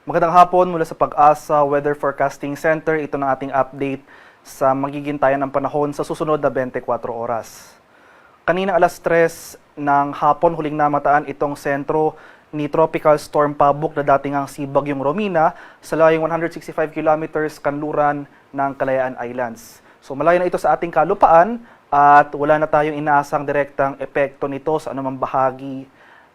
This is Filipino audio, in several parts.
Magandang hapon mula sa Pag-asa Weather Forecasting Center. Ito na ating update sa magigintayan ng panahon sa susunod na 24 oras. Kanina alas 3 ng hapon huling namataan itong sentro ni Tropical Storm Pabuk na dating ang Bagyong Romina sa layong 165 kilometers kanluran ng Kalayaan Islands. So malayo na ito sa ating kalupaan at wala na tayong inaasang direktang epekto nito sa anumang bahagi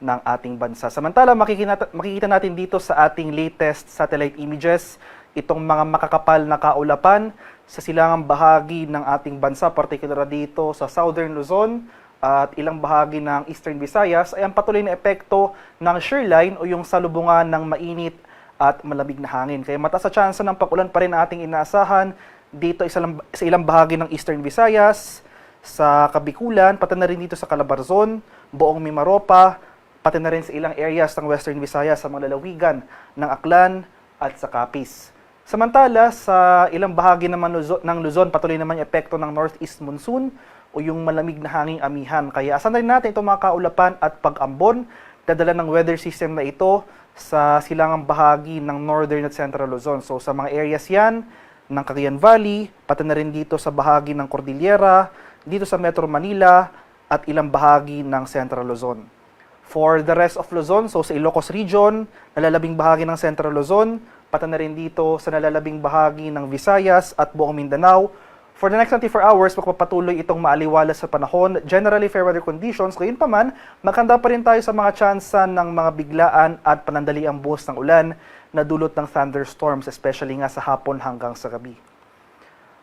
ng ating bansa. Samantala, makikita natin dito sa ating latest satellite images itong mga makakapal na kaulapan sa silangang bahagi ng ating bansa, partikular dito sa Southern Luzon at ilang bahagi ng Eastern Visayas ay ang patuloy na epekto ng shearline o yung salubungan ng mainit at malamig na hangin. Kaya mataas sa tsansa ng pag-ulan pa rin ating inaasahan dito sa ilang bahagi ng Eastern Visayas, sa Kabikulan, pati na rin dito sa Calabarzon, buong Mimaropa, pati na rin sa ilang areas ng Western Visayas sa mga lalawigan ng Aklan at sa Capiz. Samantala, sa ilang bahagi naman ng Luzon, patuloy naman yung epekto ng northeast monsoon o yung malamig na hanging amihan. Kaya asan na rin natin itong mga kaulapan at pag-ambon, dadala ng weather system na ito sa silangang bahagi ng northern at central Luzon. So sa mga areas yan ng Cagayan Valley, pati na rin dito sa bahagi ng Cordillera, dito sa Metro Manila at ilang bahagi ng Central Luzon. For the rest of Luzon, so sa Ilocos Region, nalalabing bahagi ng Central Luzon, pati na rin dito sa nalalabing bahagi ng Visayas at buong Mindanao. For the next 24 hours, magpapatuloy itong maaliwalas sa panahon. Generally, fair weather conditions. Ngayon pa man, maganda pa rin tayo sa mga tsansa ng mga biglaan at panandaliang buhos ng ulan na dulot ng thunderstorms, especially nga sa hapon hanggang sa gabi.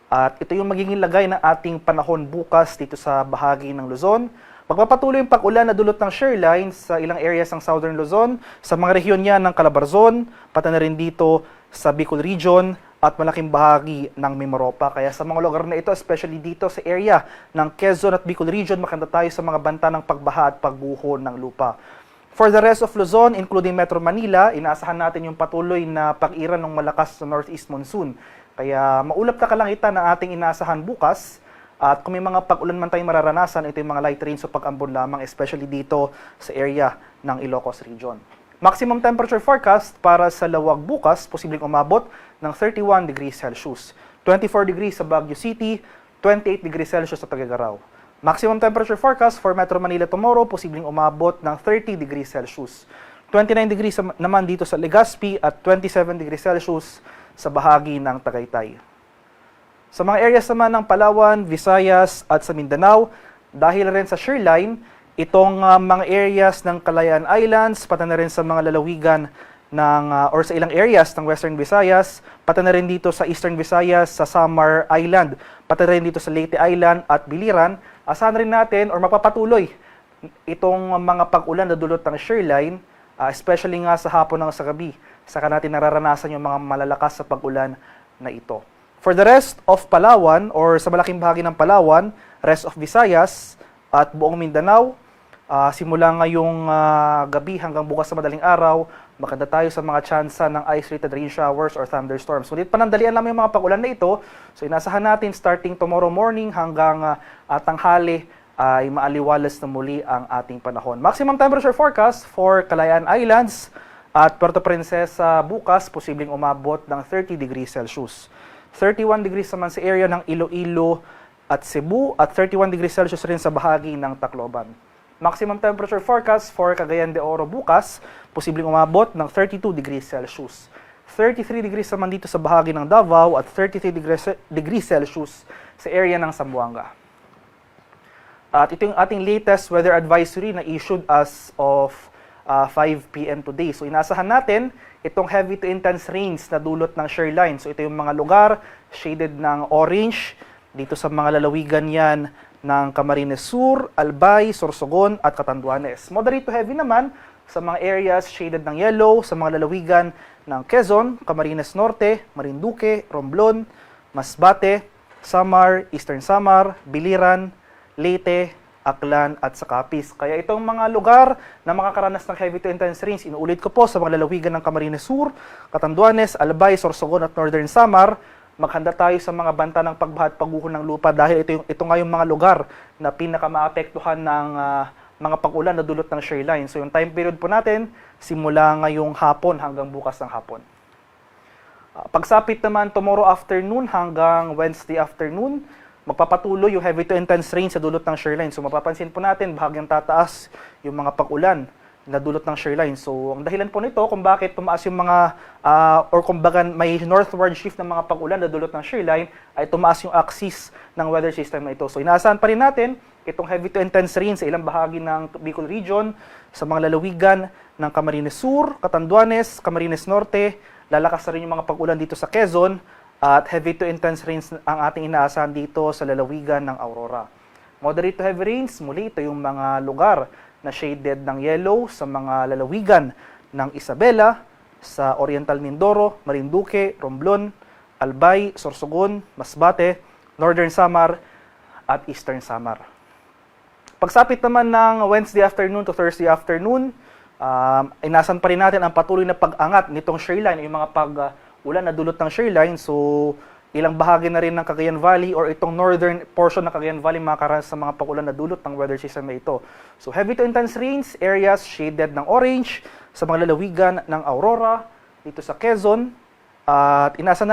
At ito yung magiging lagay ng ating panahon bukas dito sa bahagi ng Luzon. Magpapatuloy yung pag-ulan na dulot ng shearline sa ilang areas ng Southern Luzon, sa mga rehiyon yan ng Calabarzon, pati na rin dito sa Bicol Region at malaking bahagi ng Mimaropa. Kaya sa mga lugar na ito, especially dito sa area ng Quezon at Bicol Region, makanda tayo sa mga banta ng pagbaha at pagbuho ng lupa. For the rest of Luzon, including Metro Manila, inaasahan natin yung patuloy na pag-iran ng malakas na northeast monsoon. Kaya maulap na kalangitan ang ating inaasahan bukas. At kung may mga pag-ulan man tayong mararanasan, ito yung mga light rains o pag-ambon lamang, especially dito sa area ng Ilocos Region. Maximum temperature forecast para sa Lawag bukas, posibleng umabot ng 31 degrees Celsius. 24 degrees sa Baguio City, 28 degrees Celsius sa Tuguegarao. Maximum temperature forecast for Metro Manila tomorrow, posibleng umabot ng 30 degrees Celsius. 29 degrees naman dito sa Legazpi at 27 degrees Celsius sa bahagi ng Tagaytay. Sa mga areas naman ng Palawan, Visayas at sa Mindanao, dahil rin sa shearline, itong mga areas ng Kalayaan Islands, pati na rin sa mga lalawigan or sa ilang areas ng Western Visayas, pati na rin dito sa Eastern Visayas, sa Samar Island, pati na rin dito sa Leyte Island at Biliran, asahan rin natin or magpapatuloy itong mga pag-ulan na dulot ng shearline, especially nga sa hapon ng sa gabi, saka natin nararanasan yung mga malalakas sa pag-ulan na ito. For the rest of Palawan or sa malaking bahagi ng Palawan, rest of Visayas at buong Mindanao, simula ngayong gabi hanggang bukas sa madaling araw, maganda tayo sa mga tsansa ng isolated rain showers or thunderstorms. Ngunit panandalian naman yung mga pag-ulan na ito, so inasahan natin starting tomorrow morning hanggang tanghali ay maaliwalas na muli ang ating panahon. Maximum temperature forecast for Kalayaan Islands at Puerto Princesa bukas, posibleng umabot ng 30 degrees Celsius. 31 degrees naman sa area ng Iloilo at Cebu at 31 degrees Celsius rin sa bahagi ng Tacloban. Maximum temperature forecast for Cagayan de Oro bukas, posibleng umabot ng 32 degrees Celsius. 33 degrees naman dito sa bahagi ng Davao at 33 degrees Celsius sa area ng Zamboanga. At ito yung ating latest weather advisory na issued as of 5 p.m. today. So inaasahan natin itong heavy to intense rains na dulot ng shearline. So ito yung mga lugar shaded ng orange dito sa mga lalawigan yan ng Camarines Sur, Albay, Sorsogon at Catanduanes. Moderate to heavy naman sa mga areas shaded ng yellow sa mga lalawigan ng Quezon, Camarines Norte, Marinduque, Romblon, Masbate, Samar, Eastern Samar, Biliran, Leyte, Aklan at sa Capiz. Kaya itong mga lugar na makakaranas ng heavy to intense rains, inuulit ko po sa mga lalawigan ng Camarines Sur, Catanduanes, Albay, Sorsogon at Northern Samar, maghanda tayo sa mga banta ng pagbaha at pagguho ng lupa dahil ito nga yung mga lugar na pinakamaapektuhan ng mga pag-ulan na dulot ng shearline. So yung time period po natin, simula ngayong hapon hanggang bukas ng hapon. Pagsapit naman tomorrow afternoon hanggang Wednesday afternoon, magpapatuloy yung heavy to intense rain sa dulot ng shoreline. So mapapansin po natin, bahagyang tataas yung mga pag-ulan na dulot ng shoreline. So ang dahilan po nito kung bakit tumaas yung mga, or kumbaga may northward shift ng mga pag-ulan na dulot ng shoreline, ay tumaas yung axis ng weather system na ito. So inaasahan pa rin natin itong heavy to intense rain sa ilang bahagi ng Bicol Region, sa mga lalawigan ng Camarines Sur, Catanduanes, Camarines Norte. Lalakas na rin yung mga pag-ulan dito sa Quezon at heavy to intense rains ang ating inaasahan dito sa lalawigan ng Aurora. Moderate to heavy rains, muli ito yung mga lugar na shaded ng yellow sa mga lalawigan ng Isabela, sa Oriental Mindoro, Marinduque, Romblon, Albay, Sorsogon, Masbate, Northern Samar at Eastern Samar. Pagsapit naman ng Wednesday afternoon to Thursday afternoon, inasan pa rin natin ang patuloy na pag-angat nitong shoreline, yung mga pag-ulan na dulot ng shoreline. So, ilang bahagi na rin ng Cagayan Valley or itong northern portion ng Cagayan Valley makakaranas sa mga pag-ulan na dulot ng weather system na ito. So, heavy to intense rains, areas shaded ng orange sa mga lalawigan ng Aurora, dito sa Quezon. At inasan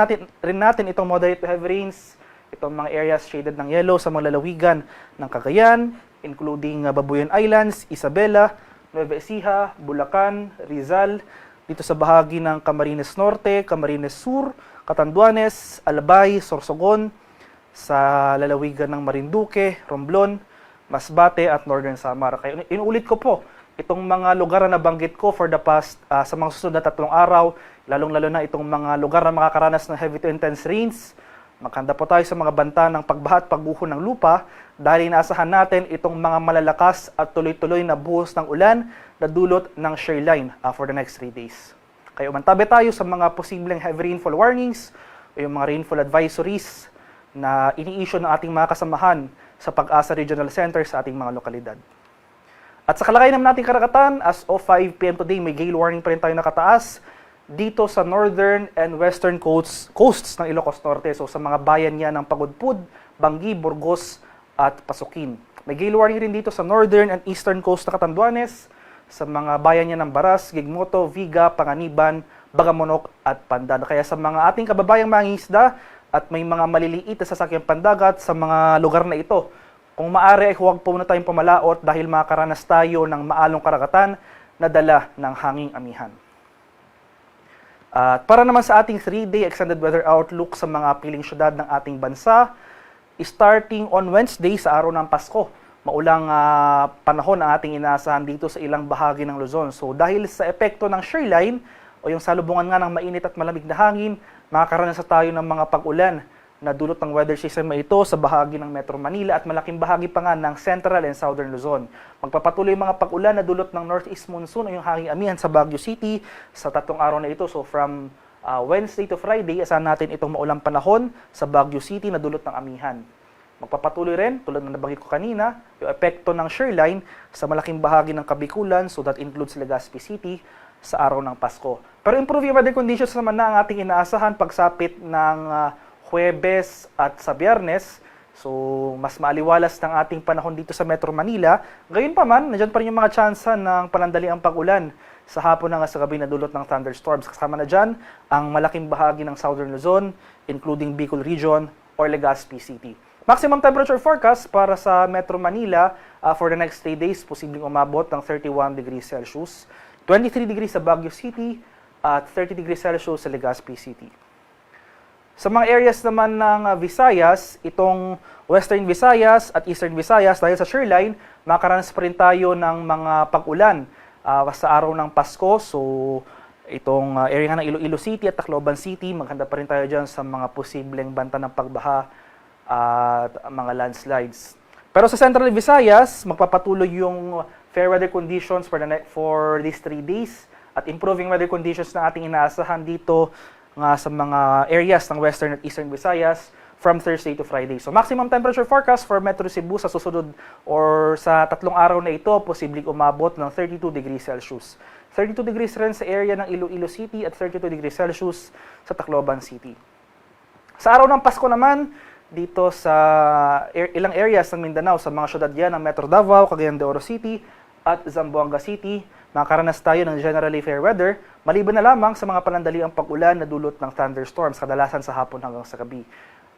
natin itong moderate to heavy rains, itong mga areas shaded ng yellow sa mga lalawigan ng Cagayan, including Babuyan Islands, Isabela, Nueva Ecija, Bulacan, Rizal, dito sa bahagi ng Camarines Norte, Camarines Sur, Catanduanes, Albay, Sorsogon, sa lalawigan ng Marinduque, Romblon, Masbate at Northern Samar. Kaya inuulit ko po, itong mga lugar na nabanggit ko for the past, sa mga susunod na 3 araw, lalong-lalo na itong mga lugar na makakaranas ng heavy to intense rains. Maghanda po tayo sa mga banta ng pagbaha at pagguho ng lupa dahil inaasahan natin itong mga malalakas at tuloy-tuloy na buhos ng ulan na dulot ng shoreline for the next 3 days. Kaya umantabi tayo sa mga posibleng heavy rainfall warnings o yung mga rainfall advisories na ini-issue ng ating mga kasamahan sa Pag-asa Regional Center sa ating mga lokalidad. At sa kalagayan naman nating karagatan, as of 5 p.m. today, may gale warning pa rin tayo nakataas dito sa northern and western coasts ng Ilocos Norte. So sa mga bayan niya ng Pagudpud, Bangi, Burgos at Pasukin. May gale warning rin dito sa northern and eastern coast ng Catanduanes, sa mga bayan niya ng Baras, Gigmoto, Viga, Panganiban, Bagamonok at Pandan. Kaya sa mga ating kababayang mangingisda at may mga maliliit na sasakyang pandagat sa mga lugar na ito, kung maaari ay huwag po muna tayong pamalaot dahil makakaranas tayo ng maalong karagatan na dala ng hanging amihan. At para naman sa ating 3-day extended weather outlook sa mga piling syudad ng ating bansa, starting on Wednesday sa araw ng Pasko, maulang panahon ang ating inaasahan dito sa ilang bahagi ng Luzon. So dahil sa epekto ng shoreline o yung salubungan nga ng mainit at malamig na hangin, makakaranas tayo ng mga pag-ulan na dulot ng weather system na ito sa bahagi ng Metro Manila at malaking bahagi pa nga ng Central and Southern Luzon. Magpapatuloy yung mga pag-ulan na dulot ng Northeast Monsoon o yung hanging amihan sa Baguio City sa 3 araw na ito. So from Wednesday to Friday, asahan natin itong maulang panahon sa Baguio City na dulot ng amihan. Magpapatuloy rin, tulad ng nabanggit ko kanina, yung epekto ng shoreline sa malaking bahagi ng Kabikulan, so that includes Legazpi City, sa araw ng Pasko. Pero improving weather conditions naman na ang ating inaasahan pagsapit ng Huwebes at sa Biyernes. So, mas maaliwalas ng ating panahon dito sa Metro Manila. Gayon pa man, nandiyan pa rin yung mga tsansa ng panandaliang pag-ulan sa hapon na sa gabi na dulot ng thunderstorms. Kasama na dyan ang malaking bahagi ng Southern Luzon, including Bicol Region or Legazpi City. Maximum temperature forecast para sa Metro Manila for the next 3 days, posibleng umabot ng 31 degrees Celsius, 23 degrees sa Baguio City, at 30 degrees Celsius sa Legazpi City. Sa mga areas naman ng Visayas, itong Western Visayas at Eastern Visayas, dahil sa shoreline, makakaranas pa rin tayo ng mga pag-ulan sa araw ng Pasko. So, itong area ng Iloilo City at Tacloban City, maghanda pa rin tayo dyan sa mga posibleng banta ng pagbaha at mga landslides. Pero sa Central Visayas, magpapatuloy yung fair weather conditions for these 3 days at improving weather conditions na ating inaasahan dito nga sa mga areas ng Western at Eastern Visayas from Thursday to Friday. So maximum temperature forecast for Metro Cebu sa susunod or sa 3 araw na ito, posibleng umabot ng 32 degrees Celsius. 32 degrees rin sa area ng Iloilo City at 32 degrees Celsius sa Tacloban City. Sa araw ng Pasko naman, dito sa ilang areas ng Mindanao, sa mga syudad yan ng Metro Davao, Cagayan de Oro City at Zamboanga City, makakaranas tayo ng generally fair weather. Maliban na lamang sa mga panandaliang pag-ulan na dulot ng thunderstorms, kadalasan sa hapon hanggang sa gabi.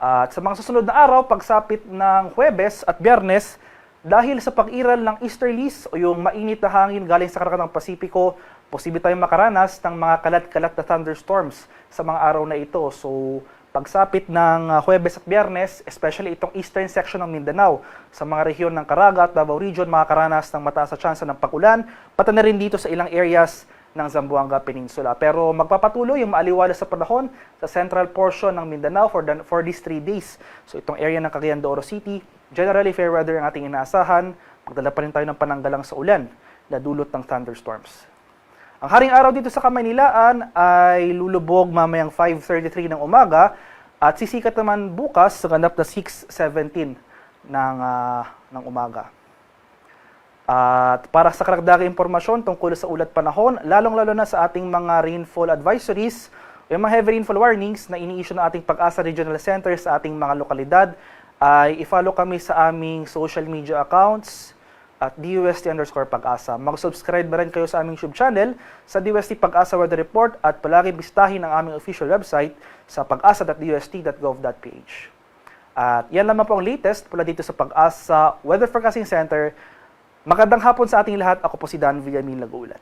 At sa mga susunod na araw, pagsapit ng Huwebes at Biyernes, dahil sa pag-iral ng easterlies o yung mainit na hangin galing sa karagatan ng Pasipiko, posible tayong makaranas ng mga kalat-kalat na thunderstorms sa mga araw na ito. So, pagsapit ng Huwebes at Biyernes, especially itong eastern section ng Mindanao, sa mga rehiyon ng Caraga at Davao Region, makakaranas ng mataas na tsansa ng pag-ulan, pati na rin dito sa ilang areas ng Zamboanga Peninsula. Pero magpapatuloy yung maaliwalas sa panahon sa central portion ng Mindanao for these 3 days. So itong area ng Cagayan de Oro City, generally fair weather ang ating inaasahan. Magdala pa rin tayo ng pananggalang sa ulan na dulot ng thunderstorms. Ang haring araw dito sa Kamaynilaan ay lulubog mamayang 5:33 ng umaga at sisikat naman bukas sa ganap na 6:17 ng umaga. At para sa karagdagang impormasyon tungkol sa ulat panahon, lalong-lalo na sa ating mga rainfall advisories o yung mga heavy rainfall warnings na ini-issue ng ating Pag-asa Regional Center sa ating mga lokalidad, ay i-follow kami sa aming social media accounts at DUST_Pag-asa. Mag-subscribe na rin kayo sa aming YouTube channel sa DUST Pag-asa Weather Report at palagi bistahin ang aming official website sa pag-asa.dust.gov.ph. At yan naman po ang latest mula dito sa Pag-asa Weather Forecasting Center. Magandang hapon sa ating lahat. Ako po si Dan Villamin Lagulat.